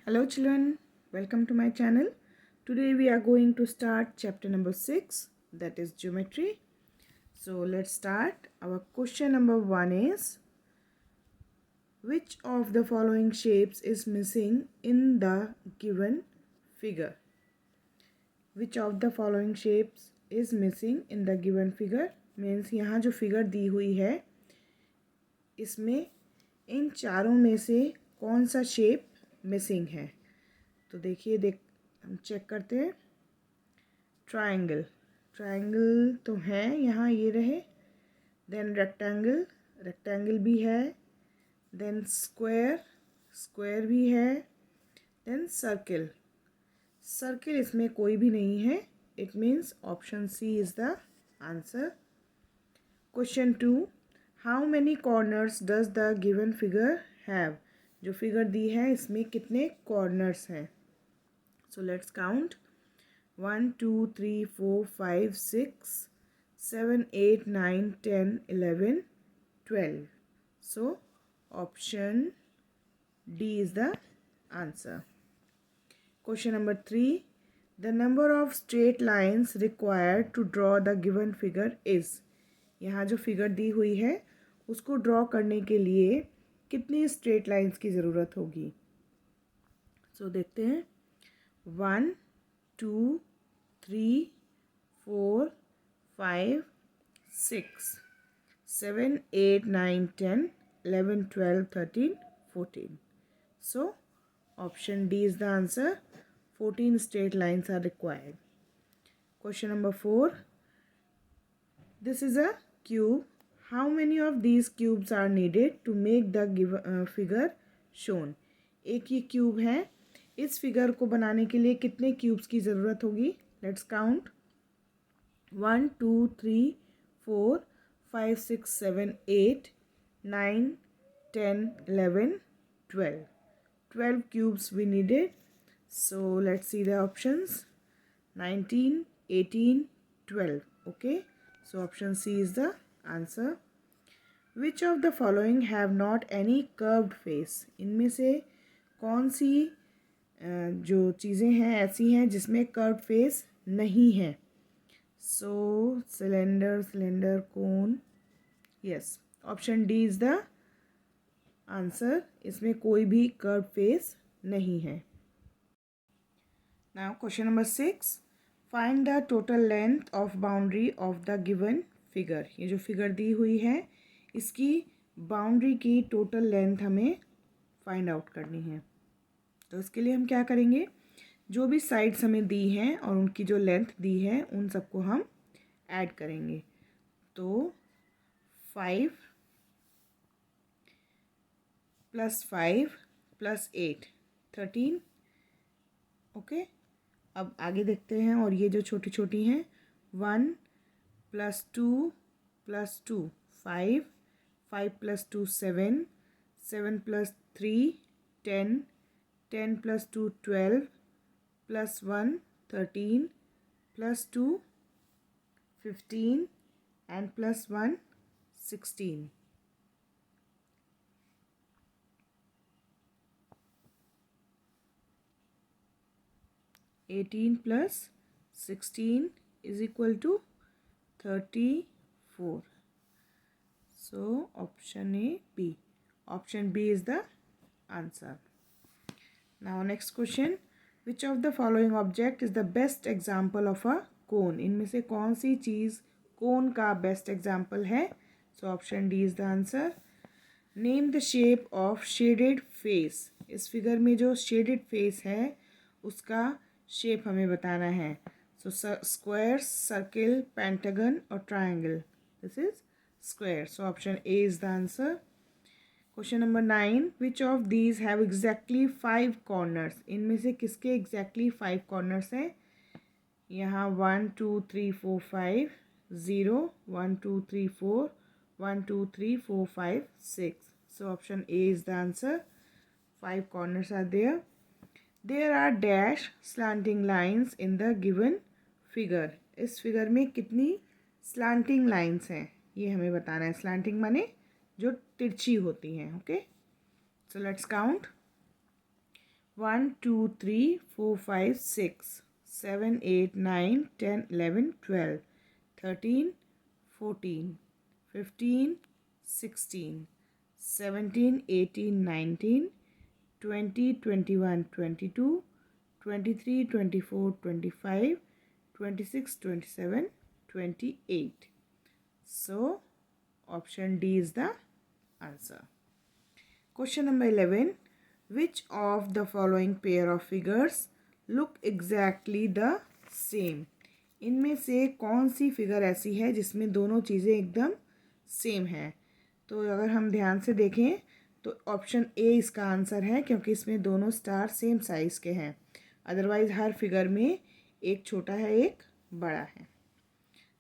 Hello children, welcome to my channel. Today we are going to start chapter number 6, that is geometry. So let's start. Our question number 1 is, which of the following shapes is missing in the given figure? Which of the following shapes is missing in the given figure? Means यहाँ जो figure दी हुई है इसमें इन चारों में से कौन सा शेप मिसिंग है? तो देखिए हम चेक करते हैं। ट्रायंगल तो है यहाँ, ये रहे। देन रेक्टेंगल भी है। देन स्क्वायर भी है। देन सर्किल इसमें कोई भी नहीं है। It means option C is the answer. Question 2, how many corners does the given figure have? जो फिगर दी है इसमें कितने कॉर्नर्स हैं? So let's count 1, 2, 3, 4, 5, 6, 7, 8, 9, 10, 11, 12. So option D is the answer. Question number 3. The number of straight lines required to draw the given figure is. यहाँ जो figure दी हुई है उसको ड्रॉ करने के लिए कितनी स्ट्रेट लाइंस की ज़रूरत होगी? So देखते हैं। 1, 2, 3, 4, 5, 6, 7, 8, 9, 10, 11, 12, 13, 14. So option D is the answer. 14 straight lines are required. Question number 4. This is a cube. How many of these cubes are needed to make the given figure shown? एक ये cube है। इस figure को बनाने के लिए कितने cubes की ज़रूरत होगी? Let's count. 1, 2, 3, 4, 5, 6, 7, 8, 9, 10, 11, 12. 12 cubes we needed. So let's see the options. 19, 18, 12. Okay. So option C is the answer. Which of the following have not any curved face? इनमें से कौन सी जो चीज़ें हैं ऐसी हैं जिसमें कर्व फेस नहीं है? So cylinder, cone. Yes, option D is the answer. इसमें कोई भी कर्व फेस नहीं है। Now question number 6, find the total length of boundary of the given figure. ये जो फिगर दी हुई है इसकी बाउंड्री की टोटल लेंथ हमें फाइंड आउट करनी है। तो इसके लिए हम क्या करेंगे? जो भी साइड्स हमें दी हैं और उनकी जो लेंथ दी है उन सबको हम ऐड करेंगे। तो 5 + 5 + 8 13। ओके, अब आगे देखते हैं। और ये जो छोटी छोटी हैं, 1 + 2 + 2 5, 5 + 2 7, 7 + 3 10, 10 + 2 12, +1 13, +2 15, and +1 16. (18 + 16 is equal to 34. So option A, B. Option B is the answer. Now next question. Which of the following object is the best example of a cone? इनमें से कौन सी चीज़ कोन का बेस्ट एग्जाम्पल है? So option D is the answer. Name the shape of shaded face. इस figure में जो shaded face है उसका शेप हमें बताना है। सो स्क्वायर, सर्किल, पेंटागन और triangle. This is square. So option A is the answer. Question number 9, which of these have exactly 5 corners? इनमें से किसके एग्जैक्टली 5 कॉर्नर्स हैं? यहाँ 1 2 3 4 5 0 1 2 3 4 1 2 3 4 5 6. So option A is the answer. 5 corners are there. There are dash slanting lines in the given figure. इस figure में कितनी slanting lines हैं ये हमें बताना है। slanting माने जो तिरछी होती हैं। Okay, so let's count. 1 2 3 4 5 6 7 8 9 10 11 12 13 14 15 16 17 18 19 20 21 22 23 24 25 26 27 28. So option D is the answer. Question number 11. Which of the following pair of figures look exactly the same? इनमें से कौन सी फिगर ऐसी है जिसमें दोनों चीज़ें एकदम सेम हैं? तो अगर हम ध्यान से देखें तो ऑप्शन ए इसका आंसर है, क्योंकि इसमें दोनों स्टार सेम साइज़ के हैं। अदरवाइज़ हर फिगर में एक छोटा है एक बड़ा है।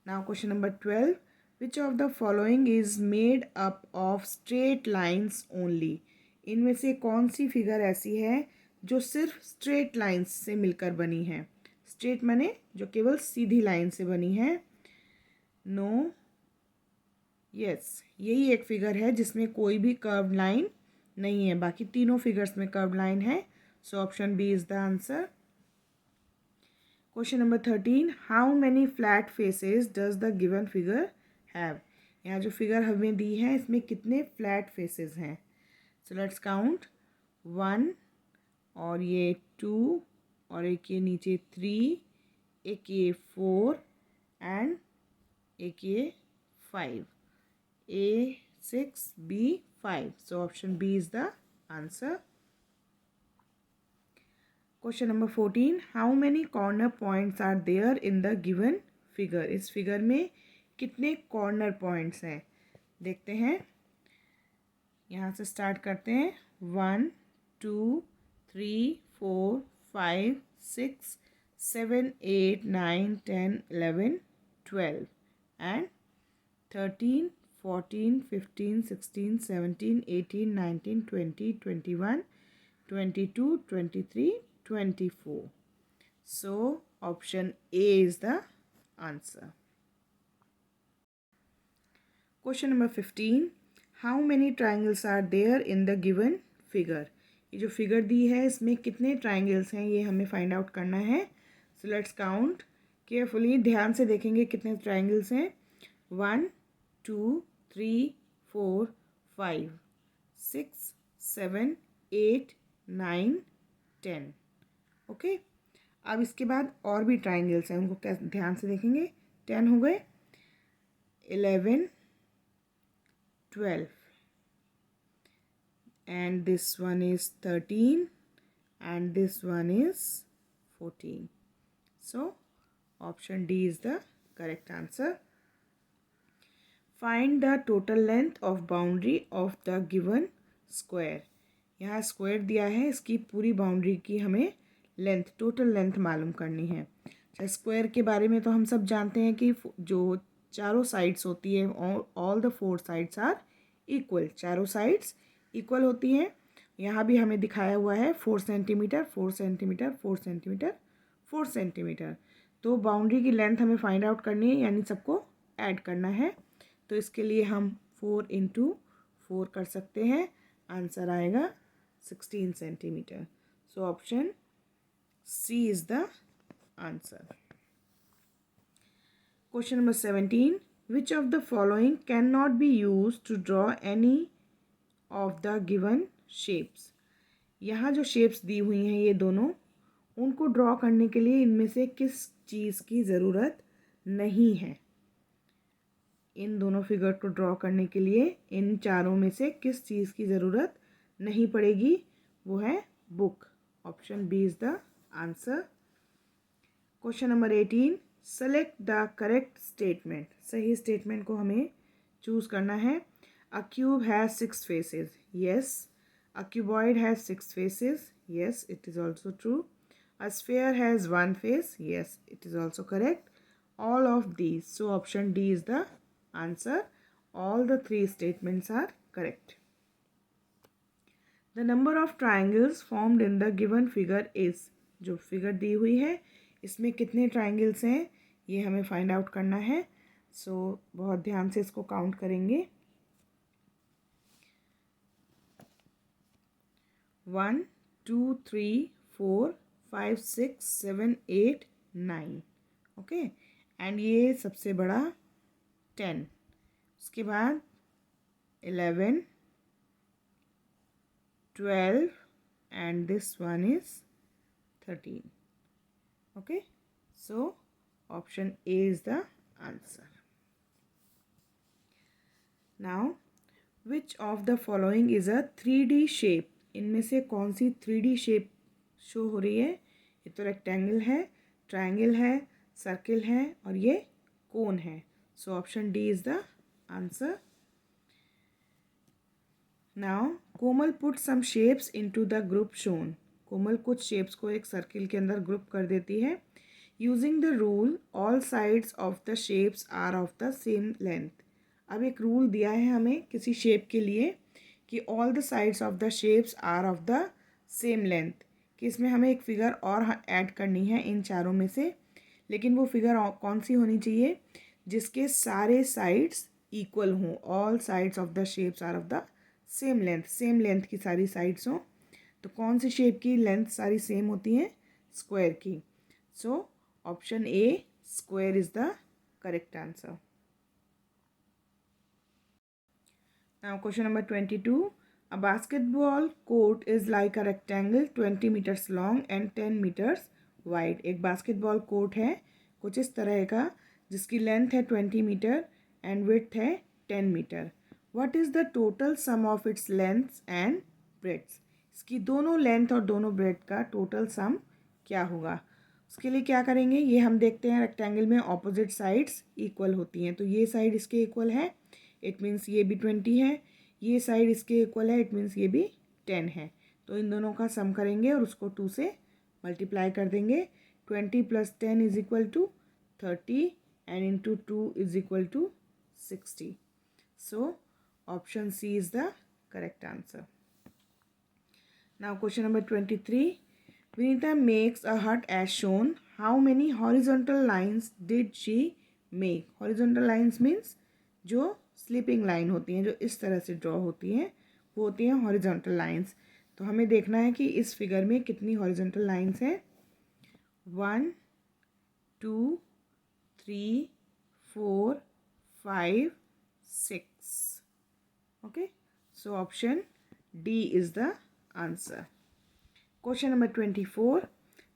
Now question number 12. Which of the following is made up of straight lines only? इनमें से कौन सी फिगर ऐसी है जो सिर्फ स्ट्रेट लाइन्स से मिलकर बनी है? स्ट्रेट माने जो केवल सीधी लाइन से बनी है। नो, यस, यही एक फिगर है जिसमें कोई भी कर्व लाइन नहीं है, बाकी तीनों फिगर्स में कर्व लाइन है। So option B is the answer. Question number 13. How many flat faces does the given figure have? यहाँ जो फिगर हमें दी है इसमें कितने फ्लैट फेसेस हैं? So let's count. 1 और ये 2 और एक ये नीचे 3, एक ये 4 एंड एक ये 5. A 6, B 5. So option B is the answer. Question number 14. How many corner points are there in the given figure? इस फिगर में कितने कॉर्नर पॉइंट्स हैं देखते हैं. यहाँ से स्टार्ट करते हैं. 1 2 3 4 5 6 7 8 9 10 11 12 and 13 14 15 16 17 18 19 20 21 22 23 24. So option A is the answer. Question number 15. How many triangles are there in the given figure? ये जो फिगर दी है इसमें कितने ट्राइंगल्स हैं ये हमें फाइंड आउट करना है. So let's count carefully. ध्यान से देखेंगे कितने ट्राइंगल्स हैं. 1 2 3 4 5 6 7 8 9 10. ओके, अब इसके बाद और भी ट्राइंगल्स हैं, उनको कैसे ध्यान से देखेंगे. 10 हो गए, 11 12 and this one is 13 and this one is 14. So option D is the correct answer. Find the total length of boundary of the given square. यहाँ स्क्वायर दिया है, इसकी पूरी बाउंड्री की हमें लेंथ, टोटल लेंथ मालूम करनी है. स्क्वायर के बारे में तो हम सब जानते हैं कि जो चारों साइड्स होती है, all the 4 sides are equal. चारों साइड्स इक्वल होती हैं. यहाँ भी हमें दिखाया हुआ है 4 सेंटीमीटर 4 सेंटीमीटर 4 सेंटीमीटर 4 सेंटीमीटर. तो बाउंड्री की लेंथ हमें फाइंड आउट करनी है, यानी सबको ऐड करना है. तो इसके लिए हम 4 × 4 कर सकते हैं. आंसर आएगा 16 centimetre. So option C is the answer. Question number 17. Which of the following cannot be used to draw any of the given shapes? यहाँ जो शेप्स दी हुई हैं ये दोनों, उनको ड्रॉ करने के लिए इनमें से किस चीज़ की ज़रूरत नहीं है? इन दोनों फिगर को ड्रॉ करने के लिए इन चारों में से किस चीज़ की ज़रूरत नहीं पड़ेगी? वो है book. Option B is the answer. Question number 18. Select the correct statement. सही स्टेटमेंट को हमें चूज़ करना है. A cube has 6 faces. Yes. A cuboid has 6 faces. Yes, it is also true. A sphere has 1 face. Yes, it is also correct. All of these. So option D is the answer. All the 3 statements are correct. The number of triangles formed in the given figure is. जो figure दी हुई है इसमें कितने triangles हैं ये हमें find out करना है. सो बहुत ध्यान से इसको काउंट करेंगे. 1 2 3 4 5 6 7 8 9, ओके। एंड ये सबसे बड़ा 10, उसके बाद 11 12 and this one is 13, okay. So option A is the answer. Now which of the following is a 3D shape? इनमें से कौन सी 3D शेप शो हो रही है? ये तो रेक्टेंगल है, ट्रायंगल है, सर्किल है और ये कोन है. So option D is the answer. Now Komal put some shapes into the group shown. Komal कुछ शेप्स को एक सर्किल के अंदर ग्रुप कर देती है. Using the rule all sides of the shapes are of the same length. अब एक रूल दिया है हमें किसी शेप के लिए कि all the sides of the shapes are of the same length, कि इसमें हमें एक फिगर और ऐड करनी है इन चारों में से. लेकिन वो फिगर कौन सी होनी चाहिए? जिसके सारे साइड्स इक्वल हों. All sides of the shapes are of the same length. Same length की सारी साइड्स हों. तो कौन सी शेप की लेंथ सारी सेम होती हैं? स्क्वायर की. So option A square is the correct answer. Now question number 22. A basketball court is like a rectangle 20 meters long and 10 meters wide. एक बास्केटबॉल कोर्ट है कुछ इस तरह का जिसकी लेंथ है 20 मीटर एंड विड्थ है 10 metre. What is the total sum of its lengths and breadths? इसकी दोनों लेंथ और दोनों ब्रेड का टोटल सम क्या होगा? उसके लिए क्या करेंगे ये हम देखते हैं. रेक्टेंगल में ऑपोजिट साइड्स इक्वल होती हैं. तो ये साइड इसके इक्वल है, इट मीन्स ये भी 20 है. ये साइड इसके इक्वल है, इट मीन्स ये भी 10 है. तो इन दोनों का सम करेंगे और उसको 2 से मल्टीप्लाई कर देंगे. 20 + 10 is equal to 30 and into 2 is equal to 60. So option C is the correct answer. Now question number 23. Vinita makes a hut as shown. How many horizontal lines did she make? Horizontal lines means जो sleeping line होती हैं, जो इस तरह से draw होती हैं, वो होती हैं हॉरिजॉन्टल लाइंस. तो हमें देखना है कि इस फिगर में कितनी हॉरिजॉन्टल लाइंस हैं. 1 2 3 4 5 6. Okay. So option D is the answer. Question number 24.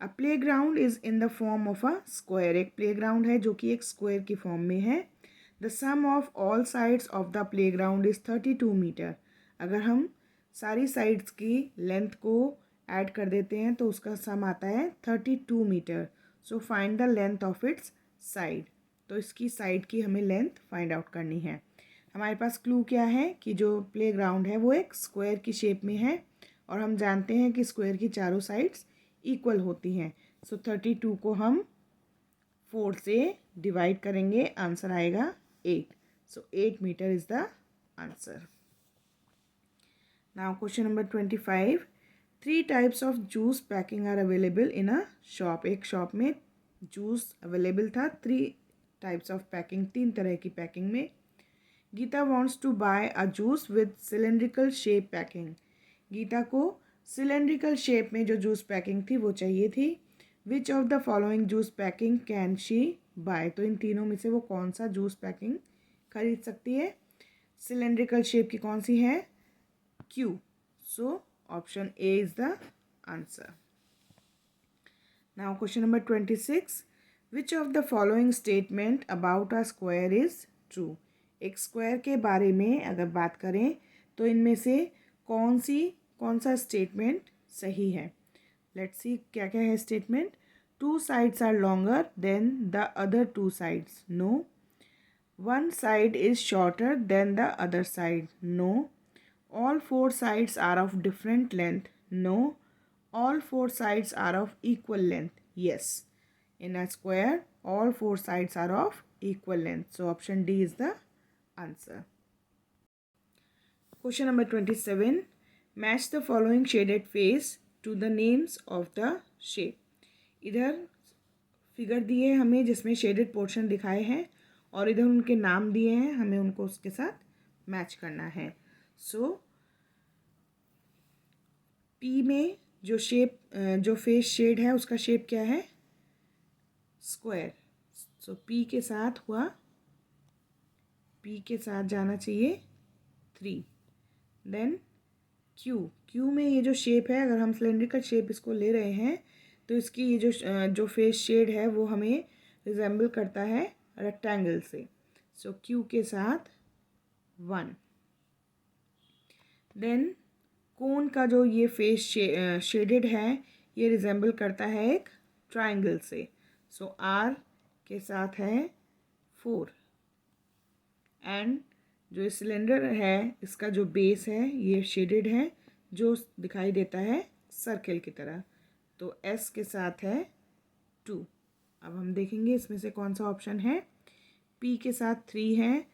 A playground is in the form of a square. एक प्ले ग्राउंड है जो कि एक स्क्वायर की फॉर्म में है. The sum of all sides of the playground is 32 metre. अगर हम सारी साइड्स की लेंथ को ऐड कर देते हैं तो उसका सम आता है 32 metre. So find the length of its side. तो इसकी साइड की हमें लेंथ फाइंड आउट करनी है. हमारे पास क्लू क्या है कि जो प्ले ग्राउंड है वो एक स्क्वायर की शेप में है और हम जानते हैं कि स्क्वायर की चारों साइड्स इक्वल होती हैं. सो 32 को हम 4 से डिवाइड करेंगे, आंसर आएगा 8. So 8 metre is the answer. Now question number 25. 3 types of juice packing are available in a shop. एक शॉप में जूस अवेलेबल था. 3 टाइप्स ऑफ पैकिंग, 3 तरह की पैकिंग में. Geeta wants to buy a juice with cylindrical shape packing. Geeta को cylindrical shape में जो juice packing थी वो चाहिए थी. Which of the following juice packing can she buy. तो इन तीनों में से वो कौन सा जूस पैकिंग खरीद सकती है? सिलेंड्रिकल शेप की कौन सी है? Q. So option A is the answer. Now question number 26. Which of the following statement about a square is true. एक स्क्वायर के बारे में अगर बात करें तो इनमें से कौन सा स्टेटमेंट सही है? लेट्स सी क्या क्या है statement. 2 sides are longer than the other 2 sides. No. 1 side is shorter than the other side. No. All 4 sides are of different length. No. All 4 sides are of equal length. Yes. In a square all 4 sides are of equal length. So option D is the answer. Question number 27. Match the following shaded face to the names of the shape. इधर figure दिए हमें जिसमें shaded portion दिखाए हैं और इधर उनके नाम दिए हैं, हमें उनको उसके साथ मैच करना है. सो पी में जो फेस शेड है उसका शेप क्या है, स्क्वायर। सो पी के साथ हुआ, पी के साथ जाना चाहिए 3। देन क्यू में ये जो शेप है, अगर हम सिलेंड्रिकल शेप इसको ले रहे हैं तो इसकी ये जो फेस शेड है वो हमें रिजेंबल करता है रेक्टेंगल से। सो क्यू के साथ 1। देन कोन का जो ये फेस शेडेड है ये रिजेंबल करता है एक ट्रायंगल से। सो आर के साथ है 4। एंड जो सिलेंडर है इसका जो बेस है ये शेडेड है, जो दिखाई देता है सर्किल की तरह। तो एस के साथ है 2। अब हम देखेंगे इसमें से कौन सा ऑप्शन है। पी के साथ 3 है,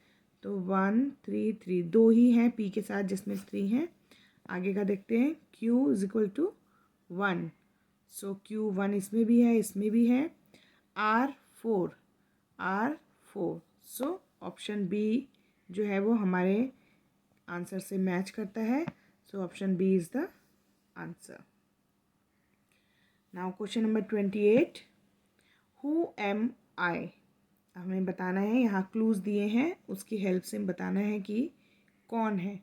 तो 1 3 3 2 ही हैं पी के साथ जिसमें 3 हैं। आगे का देखते हैं, Q is equal to 1। So Q 1 इसमें भी है, इसमें भी है। आर 4, सो ऑप्शन बी जो है वो हमारे आंसर से मैच करता है। So option B is the answer. Now question number 28, who am I. हमें बताना है, यहाँ क्लूज दिए हैं, उसकी हेल्प से बताना है कि कौन है।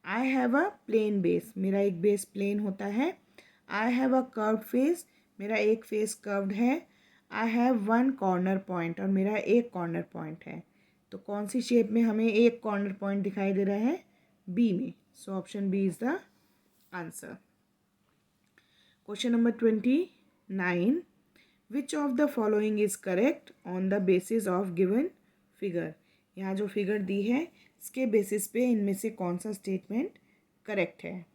I have a plane base, मेरा एक बेस प्लेन होता है। I have a curve face, मेरा एक फेस कर्व्ड है। आई हैव 1 कॉर्नर पॉइंट, और मेरा एक कॉर्नर पॉइंट है। तो कौन सी शेप में हमें एक कॉर्नर पॉइंट दिखाई दे रहा है, बी में। So option B is the answer. Question number 29, which of the following is correct on the basis of given figure. यहाँ जो फिगर दी है इसके बेसिस पे इनमें से कौन सा स्टेटमेंट करेक्ट है।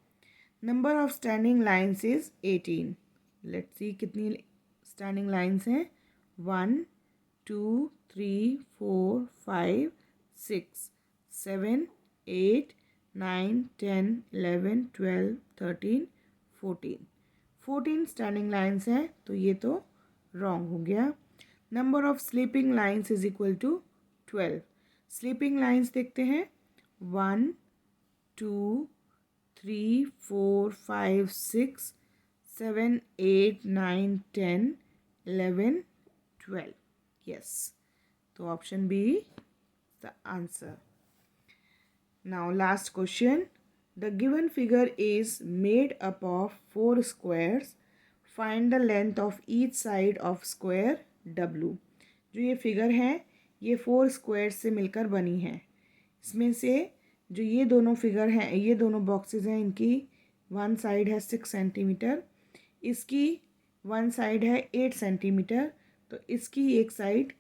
Number of standing lines is 18। Let's see कितनी स्टैंडिंग लाइन्स हैं। 1 2 3 4 5 6 7 8 9 10 11 12 13 14 स्टैंडिंग लाइन्स हैं, तो ये तो रॉन्ग हो गया। Number of sleeping lines is equal to 12। Sleeping lines देखते हैं, 1 2 3 4 5 6 7 8 9 10 11 12। यस, तो option be the answer. Now last question, the given figure is made up of 4 squares, find the length of each side of square W। जो ये figure है ये 4 square से मिलकर बनी है। इसमें से जो ये दोनों फिगर हैं, ये दोनों बॉक्सेस हैं, इनकी वन साइड है 6 सेंटीमीटर, इसकी वन साइड है 8 सेंटीमीटर। तो इसकी एक साइड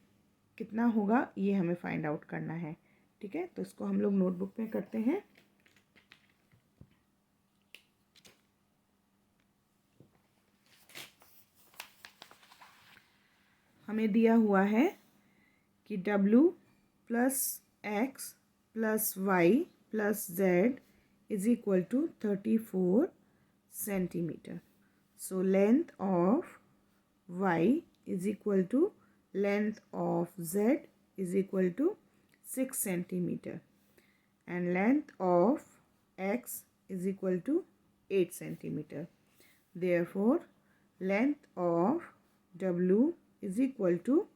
कितना होगा ये हमें फाइंड आउट करना है। ठीक है, तो इसको हम लोग नोटबुक में करते हैं। हमें दिया हुआ है कि W plus X plus Y plus Z is equal to 34 centimetre. So length of Y is equal to length of Z is equal to 6 centimetre and length of X is equal to 8 centimeter. Therefore, length of W is equal to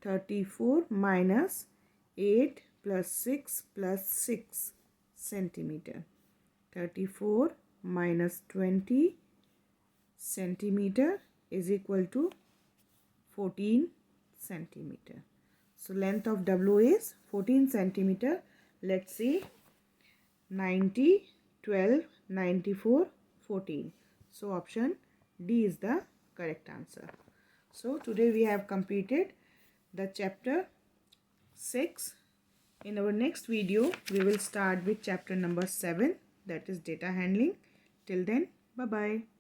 34 minus 8 plus 6 plus 6 centimeter. 34 minus 20 centimeter is equal to 14 centimeter. So length of W is 14 centimeter. Let's see, 90 12 94 14. So option D is the correct answer. So today we have completed the chapter 6. In our next video we will start with chapter number 7, that is data handling. Till then, bye bye.